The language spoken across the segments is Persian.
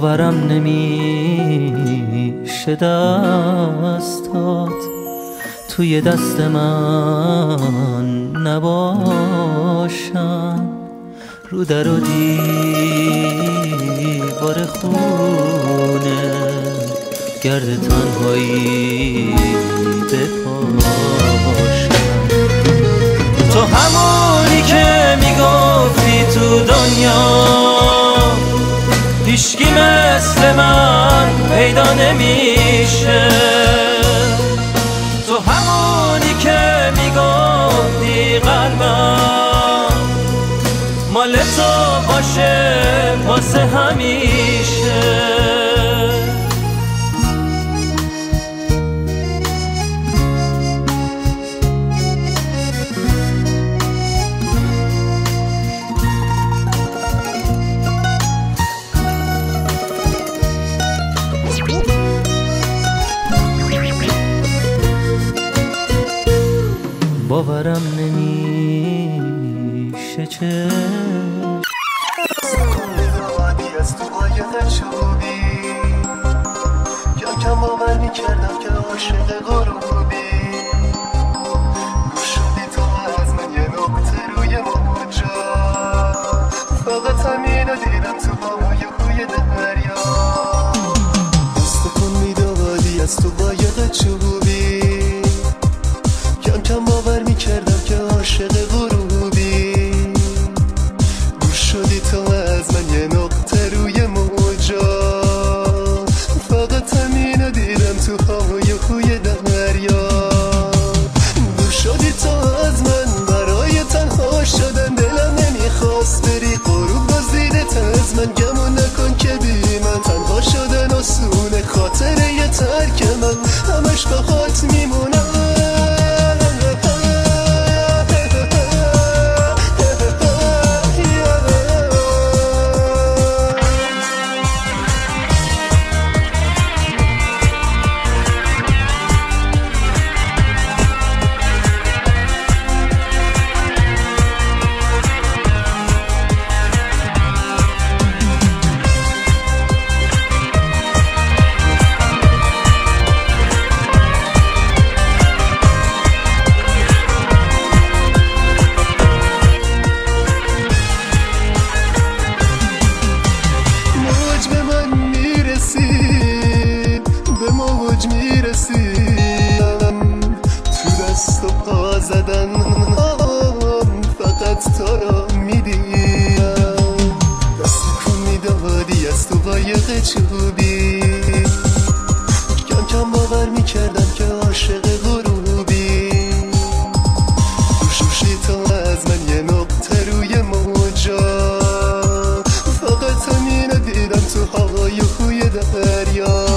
باورم نمیشه دستات توی دست من نباشن، رو در و دیوار خونه گرد تنهایی بپاشن. تو همونی که میگفتی تو دنیا هیچکی مثل من پیدا نمیشه، تو همونی که میگفتی قلبم مال تو باشه واسه همیشه. باورم نمیشه چه از تو باید چوبی کم باور میکردم که عاشق غروبی گوش شدی تو از من یه نقطه روی موجا، فقط همینو دیدم تو هوای کوی دریا. دست کن میدادی از تو باید چوبی کم باور میکردم که عاشق غروبی گوش شدی تو از من یه نقطه روی موجا، فقط همینو دیدم تو هوای خوی دریا. گوش شدی تو از من برای تنها شدن، دلم نمیخواست بری غروب دزدیدت از من، گمون نکن که بی من تنها شدن آسونه، خاطره یه ترک من همش با خاط میمونم. فقط تو را میدیم دست کن میدادی از تو قایق چوبی کم باور میکردم که عاشق غروبی گوشی تو از من یه نقطه روی موجا، فقط همینو دیدم تو هوای خوی دریا.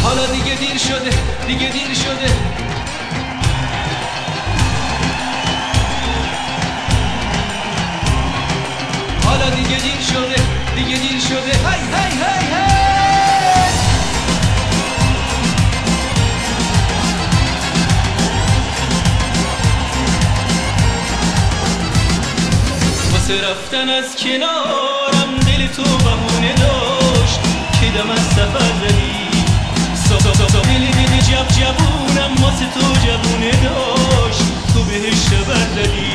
حالا دیگه دیر شده، دیگه دیر شده. حالا دیگه دیر شده، دیگه دیر شده. هی هی هی هی واسه رفتن از کنارم دل تو بهونه داشت که دم از سفر زدی. دل جوونم واسه تو جوونه داشت تو بهش خبر دادی.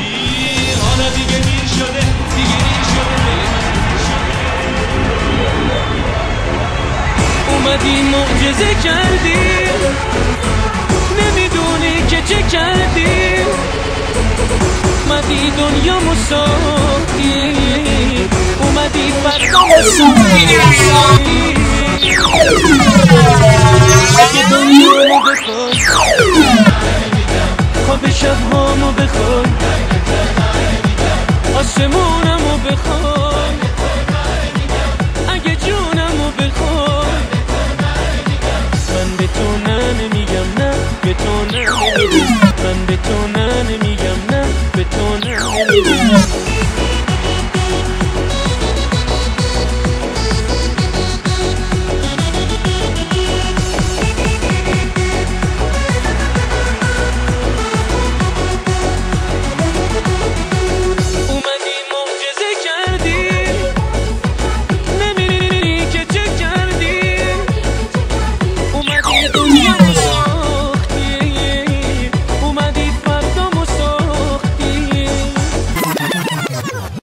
حالا دیگه دیر شده، دیگه دیر شده. قصه کردی، نمیدونی که چه کردی. اومدی دنیا مسافتی، اومدی فردا مسافتی. اگه دنیا رو بخوای، خواب شبهامو بخوای، آسمونمو بخوای، اگه جونمو بخوای، من به تو نه نمیگم، نه به تو نه نمیگم، من به تو نه نمیگم، نه به تو نه نمیگم.